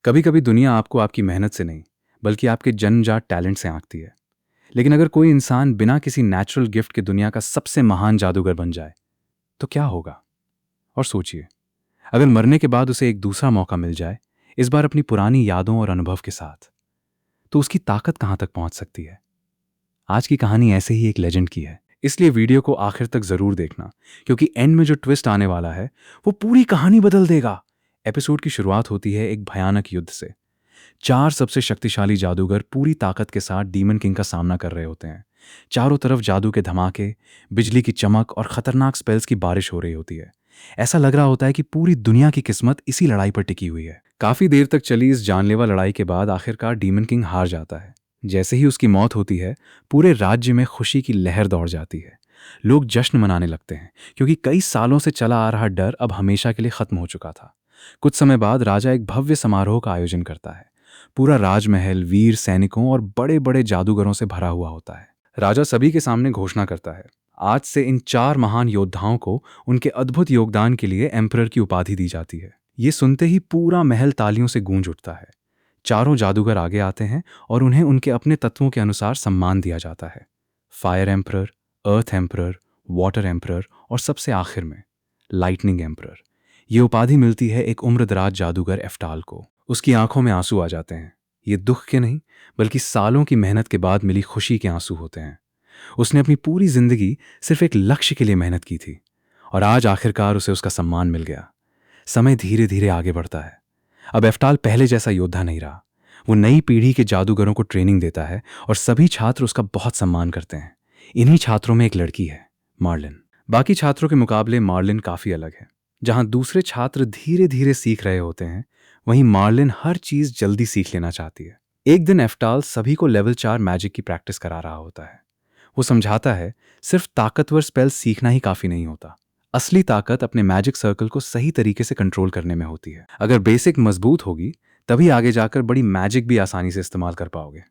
कभी कभी दुनिया आपको आपकी मेहनत से नहीं बल्कि आपके जन्मजात टैलेंट से आंकती है। लेकिन अगर कोई इंसान बिना किसी नेचुरल गिफ्ट के दुनिया का सबसे महान जादूगर बन जाए तो क्या होगा? और सोचिए, अगर मरने के बाद उसे एक दूसरा मौका मिल जाए, इस बार अपनी पुरानी यादों और अनुभव के साथ, तो उसकी ताकत कहां तक पहुंच सकती है? आज की कहानी ऐसे ही एक लेजेंड की है, इसलिए वीडियो को आखिर तक जरूर देखना, क्योंकि एंड में जो ट्विस्ट आने वाला है वो पूरी कहानी बदल देगा। एपिसोड की शुरुआत होती है एक भयानक युद्ध से। चार सबसे शक्तिशाली जादूगर पूरी ताकत के साथ डीमन किंग का सामना कर रहे होते हैं। चारों तरफ जादू के धमाके, बिजली की चमक और खतरनाक स्पेल्स की बारिश हो रही होती है। ऐसा लग रहा होता है कि पूरी दुनिया की किस्मत इसी लड़ाई पर टिकी हुई है। काफी देर तक चली इस जानलेवा लड़ाई के बाद आखिरकार डीमन किंग हार जाता है। जैसे ही उसकी मौत होती है, पूरे राज्य में खुशी की लहर दौड़ जाती है। लोग जश्न मनाने लगते हैं, क्योंकि कई सालों से चला आ रहा डर अब हमेशा के लिए खत्म हो चुका था। कुछ समय बाद राजा एक भव्य समारोह का आयोजन करता है। पूरा राजमहल वीर सैनिकों और बड़े बड़े जादूगरों से भरा हुआ होता है। राजा सभी के सामने घोषणा करता है, आज से इन चार महान योद्धाओं को उनके अद्भुत योगदान के लिए एम्परर की उपाधि दी जाती है। ये सुनते ही पूरा महल तालियों से गूंज उठता है। चारों जादूगर आगे आते हैं और उन्हें उनके अपने तत्वों के अनुसार सम्मान दिया जाता है। फायर एम्परर, अर्थ एम्परर, वाटर एम्परर और सबसे आखिर में लाइटनिंग एम्परर। ये उपाधि मिलती है एक उम्रदराज जादूगर एफ्टाल को। उसकी आंखों में आंसू आ जाते हैं। ये दुख के नहीं बल्कि सालों की मेहनत के बाद मिली खुशी के आंसू होते हैं। उसने अपनी पूरी जिंदगी सिर्फ एक लक्ष्य के लिए मेहनत की थी और आज आखिरकार उसे उसका सम्मान मिल गया। समय धीरे धीरे आगे बढ़ता है। अब एफ्टाल पहले जैसा योद्धा नहीं रहा। वो नई पीढ़ी के जादूगरों को ट्रेनिंग देता है और सभी छात्र उसका बहुत सम्मान करते हैं। इन्हीं छात्रों में एक लड़की है, मार्लिन। बाकी छात्रों के मुकाबले मार्लिन काफी अलग है। जहां दूसरे छात्र धीरे धीरे सीख रहे होते हैं, वहीं मार्लिन हर चीज जल्दी सीख लेना चाहती है। एक दिन एफ्टाल सभी को लेवल 4 मैजिक की प्रैक्टिस करा रहा होता है। वो समझाता है, सिर्फ ताकतवर स्पेल सीखना ही काफी नहीं होता। असली ताकत अपने मैजिक सर्कल को सही तरीके से कंट्रोल करने में होती है। अगर बेसिक मजबूत होगी, तभी आगे जाकर बड़ी मैजिक भी आसानी से इस्तेमाल कर पाओगे।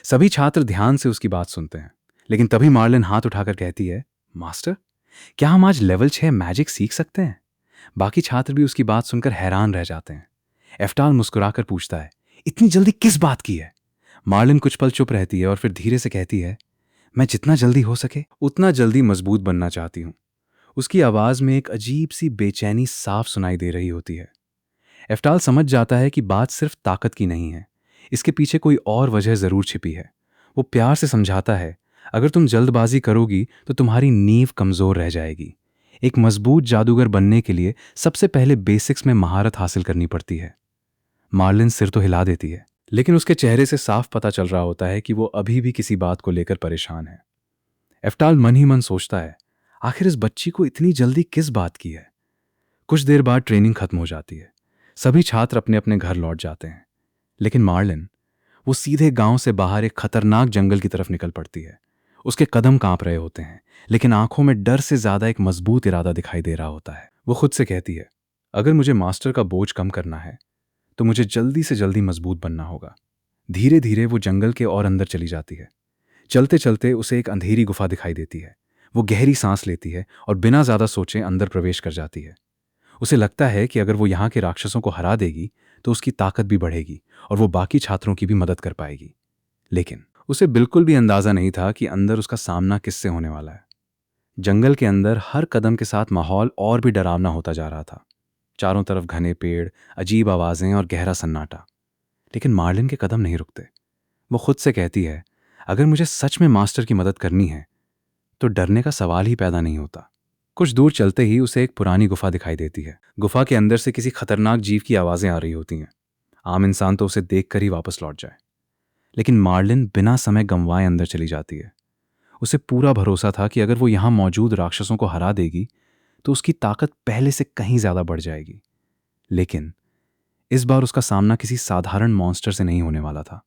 सभी छात्र ध्यान से उसकी बात सुनते हैं, लेकिन तभी मार्लिन हाथ उठाकर कहती है, मास्टर, क्या हम आज लेवल 6 मैजिक सीख सकते हैं? बाकी छात्र भी उसकी बात सुनकर हैरान रह जाते हैं। एफ्टाल मुस्कुराकर पूछता है, इतनी जल्दी किस बात की है? मार्लिन कुछ पल चुप रहती है और फिर धीरे से कहती है, मैं जितना जल्दी हो सके उतना जल्दी मजबूत बनना चाहती हूँ। उसकी आवाज में एक अजीब सी बेचैनी साफ सुनाई दे रही होती है। एफ्टाल समझ जाता है कि बात सिर्फ ताकत की नहीं है, इसके पीछे कोई और वजह जरूर छिपी है। वो प्यार से समझाता है, अगर तुम जल्दबाजी करोगी तो तुम्हारी नींव कमजोर रह जाएगी। एक मजबूत जादूगर बनने के लिए सबसे पहले बेसिक्स में महारत हासिल करनी पड़ती है। मार्लिन सिर तो हिला देती है, लेकिन उसके चेहरे से साफ पता चल रहा होता है कि वो अभी भी किसी बात को लेकर परेशान है। एफ्टाल मन ही मन सोचता है, आखिर इस बच्ची को इतनी जल्दी किस बात की है? कुछ देर बाद ट्रेनिंग खत्म हो जाती है। सभी छात्र अपने अपने घर लौट जाते हैं, लेकिन मार्लिन, वो सीधे गांव से बाहर एक खतरनाक जंगल की तरफ निकल पड़ती है। उसके कदम कांप रहे होते हैं, लेकिन आंखों में डर से ज्यादा एक मजबूत इरादा दिखाई दे रहा होता है। वो खुद से कहती है, अगर मुझे मास्टर का बोझ कम करना है तो मुझे जल्दी से जल्दी मजबूत बनना होगा। धीरे धीरे वो जंगल के और अंदर चली जाती है। चलते चलते उसे एक अंधेरी गुफा दिखाई देती है। वो गहरी सांस लेती है और बिना ज्यादा सोचे अंदर प्रवेश कर जाती है। उसे लगता है कि अगर वो यहाँ के राक्षसों को हरा देगी तो उसकी ताकत भी बढ़ेगी और वो बाकी छात्रों की भी मदद कर पाएगी। लेकिन उसे बिल्कुल भी अंदाजा नहीं था कि अंदर उसका सामना किससे होने वाला है। जंगल के अंदर हर कदम के साथ माहौल और भी डरावना होता जा रहा था। चारों तरफ घने पेड़, अजीब आवाजें और गहरा सन्नाटा। लेकिन मार्लिन के कदम नहीं रुकते। वो खुद से कहती है, अगर मुझे सच में मास्टर की मदद करनी है तो डरने का सवाल ही पैदा नहीं होता। कुछ दूर चलते ही उसे एक पुरानी गुफा दिखाई देती है। गुफा के अंदर से किसी खतरनाक जीव की आवाजें आ रही होती हैं। आम इंसान तो उसे देखकर ही वापस लौट जाए, लेकिन मार्लिन बिना समय गंवाए अंदर चली जाती है। उसे पूरा भरोसा था कि अगर वो यहां मौजूद राक्षसों को हरा देगी तो उसकी ताकत पहले से कहीं ज्यादा बढ़ जाएगी। लेकिन इस बार उसका सामना किसी साधारण मॉन्स्टर से नहीं होने वाला था।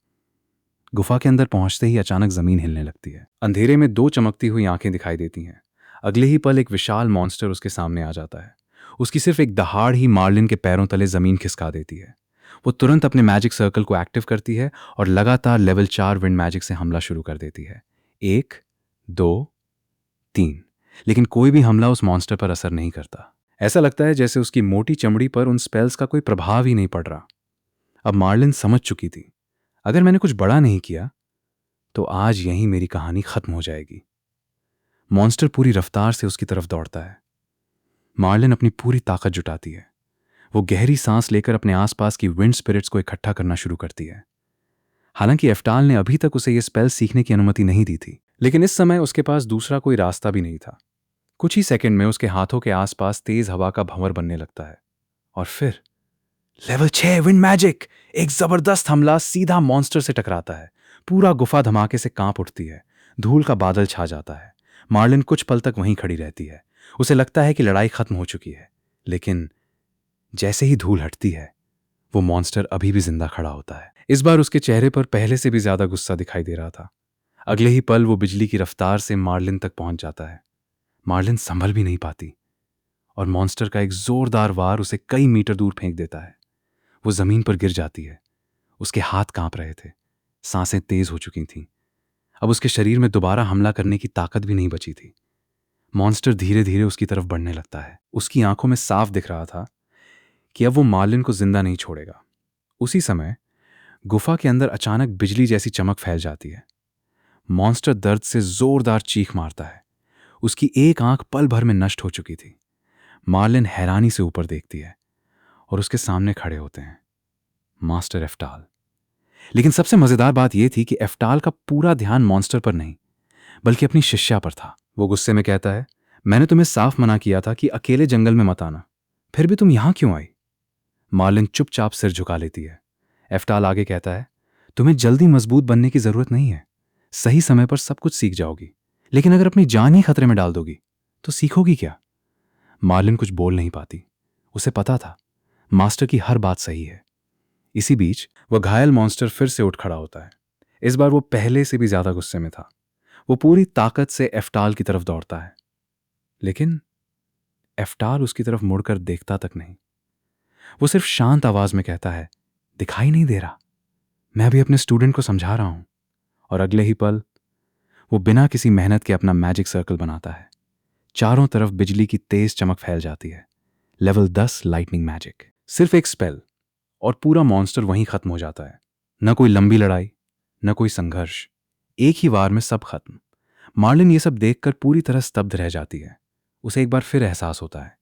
गुफा के अंदर पहुंचते ही अचानक जमीन हिलने लगती है। अंधेरे में दो चमकती हुई आंखें दिखाई देती हैं। अगले ही पल एक विशाल मॉन्स्टर उसके सामने आ जाता है। उसकी सिर्फ एक दहाड़ ही मार्लिन के पैरों तले जमीन खिसका देती है। वो तुरंत अपने मैजिक सर्कल को एक्टिव करती है और लगातार लेवल 4 विंड मैजिक से हमला शुरू कर देती है। 1, 2, 3। लेकिन कोई भी हमला उस मॉन्स्टर पर असर नहीं करता। ऐसा लगता है जैसे उसकी मोटी चमड़ी पर उन स्पेल्स का कोई प्रभाव ही नहीं पड़ रहा। अब मार्लिन समझ चुकी थी, अगर मैंने कुछ बड़ा नहीं किया तो आज यहीं मेरी कहानी खत्म हो जाएगी। मॉन्स्टर पूरी रफ्तार से उसकी तरफ दौड़ता है। मार्लिन अपनी पूरी ताकत जुटाती है। वो गहरी सांस लेकर अपने आसपास की विंड स्पिरिट्स को इकट्ठा करना शुरू करती है। हालांकि एफ्टाल ने अभी तक उसे यह स्पेल सीखने की अनुमति नहीं दी थी, लेकिन इस समय उसके पास दूसरा कोई रास्ता भी नहीं था। कुछ ही सेकंड में उसके हाथों के आसपास तेज हवा का भंवर बनने लगता है और फिर लेवल 6 विंड मैजिक! एक जबरदस्त हमला सीधा मॉन्स्टर से टकराता है। पूरा गुफा धमाके से कांप उठती है। धूल का बादल छा जाता है। मार्लिन कुछ पल तक वहीं खड़ी रहती है। उसे लगता है कि लड़ाई खत्म हो चुकी है, लेकिन जैसे ही धूल हटती है वो मॉन्स्टर अभी भी जिंदा खड़ा होता है। इस बार उसके चेहरे पर पहले से भी ज्यादा गुस्सा दिखाई दे रहा था। अगले ही पल वो बिजली की रफ्तार से मार्लिन तक पहुंच जाता है। मार्लिन संभल भी नहीं पाती और मॉन्स्टर का एक जोरदार वार उसे कई मीटर दूर फेंक देता है। वो जमीन पर गिर जाती है। उसके हाथ कांप रहे थे, सांसें तेज हो चुकी थीं। अब उसके शरीर में दोबारा हमला करने की ताकत भी नहीं बची थी। मॉन्स्टर धीरे धीरे उसकी तरफ बढ़ने लगता है। उसकी आंखों में साफ दिख रहा था कि अब वो मार्लिन को जिंदा नहीं छोड़ेगा। उसी समय गुफा के अंदर अचानक बिजली जैसी चमक फैल जाती है। मॉन्स्टर दर्द से जोरदार चीख मारता है। उसकी एक आंख पल भर में नष्ट हो चुकी थी। मार्लिन हैरानी से ऊपर देखती है और उसके सामने खड़े होते हैं मास्टर एफ्टाल। लेकिन सबसे मजेदार बात यह थी कि एफ्टाल का पूरा ध्यान मॉन्स्टर पर नहीं बल्कि अपनी शिष्या पर था। वो गुस्से में कहता है, मैंने तुम्हें साफ मना किया था कि अकेले जंगल में मत आना, फिर भी तुम यहां क्यों आई? मार्लिन चुपचाप सिर झुका लेती है। एफ्टाल आगे कहता है, तुम्हें जल्दी मजबूत बनने की जरूरत नहीं है। सही समय पर सब कुछ सीख जाओगी, लेकिन अगर अपनी जान ही खतरे में डाल दोगी तो सीखोगी क्या? मार्लिन कुछ बोल नहीं पाती। उसे पता था मास्टर की हर बात सही है। इसी बीच वह घायल मॉन्स्टर फिर से उठ खड़ा होता है। इस बार वो पहले से भी ज्यादा गुस्से में था। वो पूरी ताकत से एफ्टाल की तरफ दौड़ता है, लेकिन एफ्टाल उसकी तरफ मुड़कर देखता तक नहीं। वो सिर्फ शांत आवाज में कहता है, दिखाई नहीं दे रहा? मैं अभी अपने स्टूडेंट को समझा रहा हूं। और अगले ही पल वो बिना किसी मेहनत के अपना मैजिक सर्कल बनाता है। चारों तरफ बिजली की तेज चमक फैल जाती है। Level 10 lightning magic. सिर्फ एक स्पेल और पूरा मॉन्स्टर वहीं खत्म हो जाता है। न कोई लंबी लड़ाई, न कोई संघर्ष, एक ही वार में सब खत्म। मार्लिन ये सब देखकर पूरी तरह स्तब्ध रह जाती है। उसे एक बार फिर एहसास होता है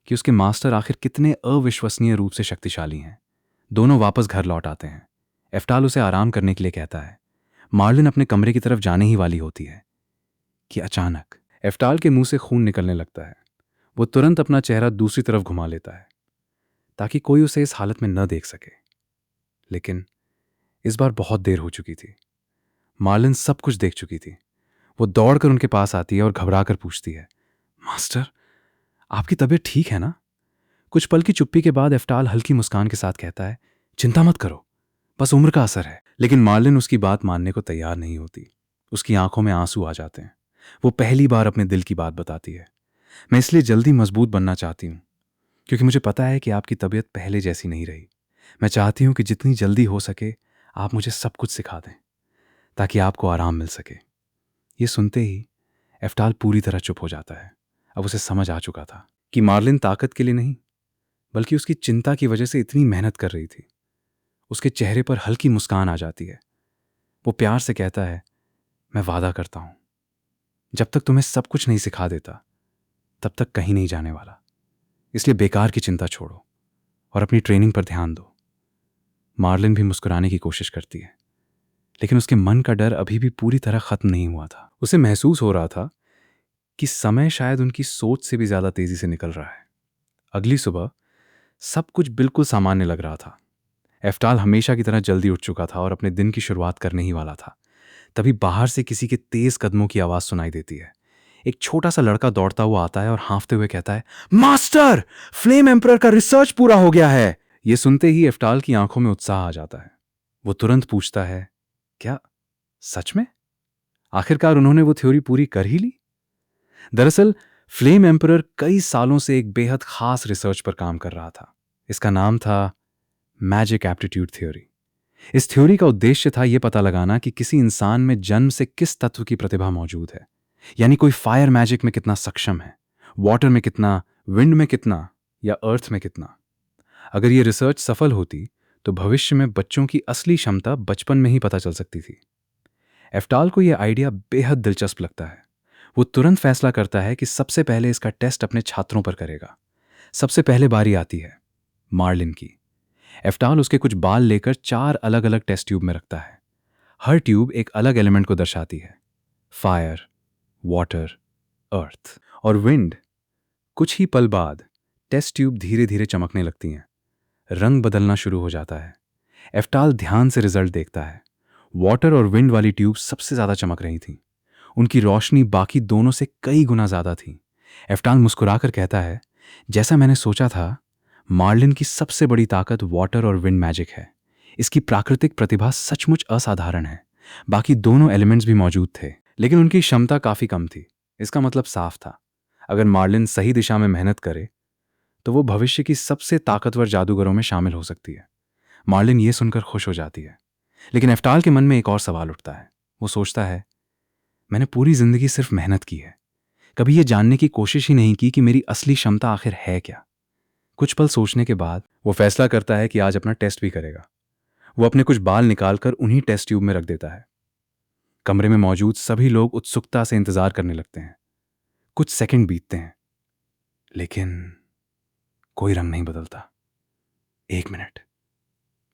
कि उसके मास्टर आखिर कितने अविश्वसनीय रूप से शक्तिशाली हैं। दोनों वापस घर लौट आते हैं। एफ्टाल उसे आराम करने के लिए कहता है। मार्लिन अपने कमरे की तरफ जाने ही वाली होती है कि अचानक एफ्टाल के मुंह से खून निकलने लगता है। वो तुरंत अपना चेहरा दूसरी तरफ घुमा लेता है ताकि कोई उसे इस हालत में न देख सके। लेकिन इस बार बहुत देर हो चुकी थी। मार्लिन सब कुछ देख चुकी थी। वो दौड़कर उनके पास आती है और घबराकर पूछती है, मास्टर, आपकी तबीयत ठीक है ना? कुछ पल की चुप्पी के बाद एफ्टाल हल्की मुस्कान के साथ कहता है, चिंता मत करो, बस उम्र का असर है। लेकिन मार्लिन उसकी बात मानने को तैयार नहीं होती। उसकी आंखों में आंसू आ जाते हैं। वो पहली बार अपने दिल की बात बताती है, मैं इसलिए जल्दी मजबूत बनना चाहती हूँ क्योंकि मुझे पता है कि आपकी तबीयत पहले जैसी नहीं रही। मैं चाहती हूँ कि जितनी जल्दी हो सके आप मुझे सब कुछ सिखा दें ताकि आपको आराम मिल सके। ये सुनते ही एफ्टाल पूरी तरह चुप हो जाता है। अब उसे समझ आ चुका था कि मार्लिन ताकत के लिए नहीं बल्कि उसकी चिंता की वजह से इतनी मेहनत कर रही थी। उसके चेहरे पर हल्की मुस्कान आ जाती है। वो प्यार से कहता है, मैं वादा करता हूं जब तक तुम्हें सब कुछ नहीं सिखा देता तब तक कहीं नहीं जाने वाला। इसलिए बेकार की चिंता छोड़ो और अपनी ट्रेनिंग पर ध्यान दो। मार्लिन भी मुस्कुराने की कोशिश करती है, लेकिन उसके मन का डर अभी भी पूरी तरह खत्म नहीं हुआ था। उसे महसूस हो रहा था कि समय शायद उनकी सोच से भी ज्यादा तेजी से निकल रहा है। अगली सुबह सब कुछ बिल्कुल सामान्य लग रहा था। एफ्टाल हमेशा की तरह जल्दी उठ चुका था और अपने दिन की शुरुआत करने ही वाला था। तभी बाहर से किसी के तेज कदमों की आवाज सुनाई देती है। एक छोटा सा लड़का दौड़ता हुआ आता है और हाँफते हुए कहता है, मास्टर, फ्लेम एम्परर का रिसर्च पूरा हो गया है। यह सुनते ही एफ्टाल की आंखों में उत्साह आ जाता है। वो तुरंत पूछता है, क्या सच में? आखिरकार उन्होंने वो थ्योरी पूरी कर ही ली? दरअसल फ्लेम एम्परर कई सालों से एक बेहद खास रिसर्च पर काम कर रहा था। इसका नाम था मैजिक एप्टीट्यूड थ्योरी। इस थ्योरी का उद्देश्य था यह पता लगाना कि किसी इंसान में जन्म से किस तत्व की प्रतिभा मौजूद है। यानी कोई फायर मैजिक में कितना सक्षम है, वाटर में कितना, विंड में कितना या अर्थ में कितना। अगर यह रिसर्च सफल होती तो भविष्य में बच्चों की असली क्षमता बचपन में ही पता चल सकती थी। एफ्टाल को यह आइडिया बेहद दिलचस्प लगता है। वो तुरंत फैसला करता है कि सबसे पहले इसका टेस्ट अपने छात्रों पर करेगा। सबसे पहले बारी आती है मार्लिन की। एफ्टाल उसके कुछ बाल लेकर 4 अलग अलग टेस्ट ट्यूब में रखता है। हर ट्यूब एक अलग एलिमेंट को दर्शाती है, फायर, वाटर, अर्थ और विंड। कुछ ही पल बाद टेस्ट ट्यूब धीरे धीरे चमकने लगती हैं। रंग बदलना शुरू हो जाता है। एफ्टाल ध्यान से रिजल्ट देखता है। वाटर और विंड वाली ट्यूब सबसे ज्यादा चमक रही थी। उनकी रोशनी बाकी दोनों से कई गुना ज्यादा थी। एफ्टाल मुस्कुराकर कहता है, जैसा मैंने सोचा था, मार्लिन की सबसे बड़ी ताकत वाटर और विंड मैजिक है। इसकी प्राकृतिक प्रतिभा सचमुच असाधारण है। बाकी दोनों एलिमेंट्स भी मौजूद थे, लेकिन उनकी क्षमता काफी कम थी। इसका मतलब साफ था, अगर मार्लिन सही दिशा में मेहनत करे तो वो भविष्य की सबसे ताकतवर जादूगरों में शामिल हो सकती है। मार्लिन ये सुनकर खुश हो जाती है, लेकिन एफ्टाल के मन में एक और सवाल उठता है। वो सोचता है, मैंने पूरी जिंदगी सिर्फ मेहनत की है, कभी ये जानने की कोशिश ही नहीं की कि मेरी असली क्षमता आखिर है क्या। कुछ पल सोचने के बाद वो फैसला करता है कि आज अपना टेस्ट भी करेगा। वो अपने कुछ बाल निकालकर उन्हीं टेस्ट ट्यूब में रख देता है। कमरे में मौजूद सभी लोग उत्सुकता से इंतजार करने लगते हैं। कुछ सेकंड बीतते हैं, लेकिन कोई रंग नहीं बदलता। 1 मिनट,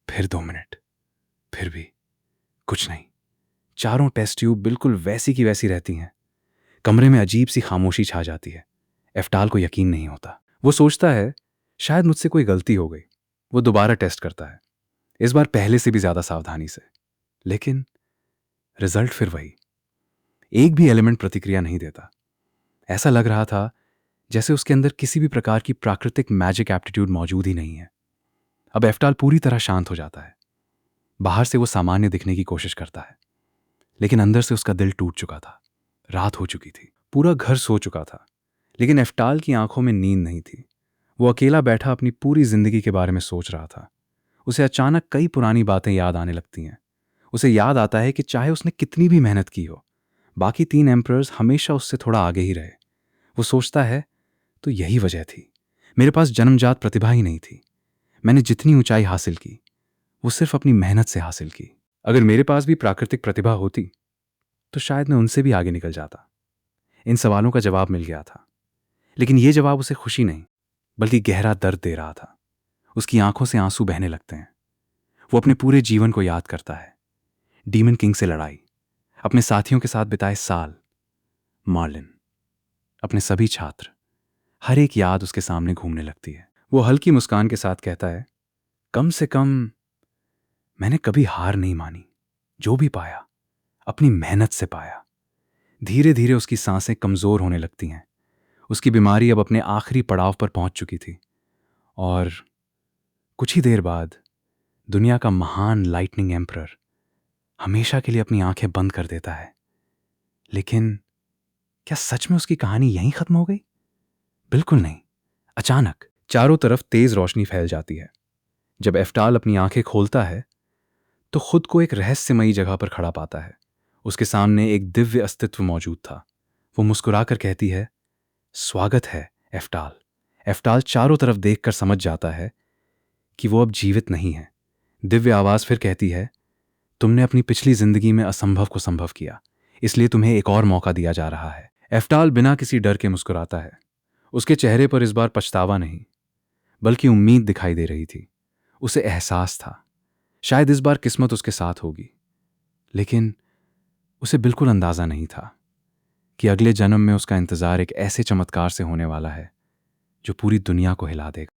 फिर 2 मिनट, फिर भी कुछ नहीं। चारों टेस्ट ट्यूब बिल्कुल वैसी की वैसी रहती हैं। कमरे में अजीब सी खामोशी छा जाती है। एफ्टाल को यकीन नहीं होता। वो सोचता है, शायद मुझसे कोई गलती हो गई। वो दोबारा टेस्ट करता है, इस बार पहले से भी ज्यादा सावधानी से, लेकिन रिजल्ट फिर वही। एक भी एलिमेंट प्रतिक्रिया नहीं देता। ऐसा लग रहा था जैसे उसके अंदर किसी भी प्रकार की प्राकृतिक मैजिक एप्टीट्यूड मौजूद ही नहीं है। अब एफ्टाल पूरी तरह शांत हो जाता है। बाहर से वो सामान्य दिखने की कोशिश करता है, लेकिन अंदर से उसका दिल टूट चुका था। रात हो चुकी थी, पूरा घर सो चुका था, लेकिन एफ्टाल की आंखों में नींद नहीं थी। वो अकेला बैठा अपनी पूरी जिंदगी के बारे में सोच रहा था। उसे अचानक कई पुरानी बातें याद आने लगती हैं। उसे याद आता है कि चाहे उसने कितनी भी मेहनत की हो, बाकी 3 एम्परर्स हमेशा उससे थोड़ा आगे ही रहे। वो सोचता है, तो यही वजह थी, मेरे पास जन्मजात प्रतिभा ही नहीं थी। मैंने जितनी ऊंचाई हासिल की, वो सिर्फ अपनी मेहनत से हासिल की। अगर मेरे पास भी प्राकृतिक प्रतिभा होती तो शायद मैं उनसे भी आगे निकल जाता। इन सवालों का जवाब मिल गया था, लेकिन यह जवाब उसे खुशी नहीं बल्कि गहरा दर्द दे रहा था। उसकी आंखों से आंसू बहने लगते हैं। वो अपने पूरे जीवन को याद करता है। डीमन किंग से लड़ाई, अपने साथियों के साथ बिताए साल, मार्लिन, अपने सभी छात्र, हर एक याद उसके सामने घूमने लगती है। वो हल्की मुस्कान के साथ कहता है, कम से कम मैंने कभी हार नहीं मानी। जो भी पाया अपनी मेहनत से पाया। धीरे धीरे उसकी सांसें कमजोर होने लगती हैं। उसकी बीमारी अब अपने आखिरी पड़ाव पर पहुंच चुकी थी और कुछ ही देर बाद दुनिया का महान लाइटनिंग एम्परर हमेशा के लिए अपनी आंखें बंद कर देता है। लेकिन क्या सच में उसकी कहानी यहीं खत्म हो गई? बिल्कुल नहीं। अचानक चारों तरफ तेज रोशनी फैल जाती है। जब एफ्टाल अपनी आंखें खोलता है तो खुद को एक रहस्यमयी जगह पर खड़ा पाता है। उसके सामने एक दिव्य अस्तित्व मौजूद था। वो मुस्कुराकर कहती है, स्वागत है एफ्टाल। एफ्टाल चारों तरफ देखकर समझ जाता है कि वो अब जीवित नहीं है। दिव्य आवाज फिर कहती है, तुमने अपनी पिछली जिंदगी में असंभव को संभव किया, इसलिए तुम्हें एक और मौका दिया जा रहा है। एफ्टाल बिना किसी डर के मुस्कुराता है। उसके चेहरे पर इस बार पछतावा नहीं बल्कि उम्मीद दिखाई दे रही थी। उसे एहसास था शायद इस बार किस्मत उसके साथ होगी, लेकिन उसे बिल्कुल अंदाजा नहीं था कि अगले जन्म में उसका इंतजार एक ऐसे चमत्कार से होने वाला है जो पूरी दुनिया को हिला देगा।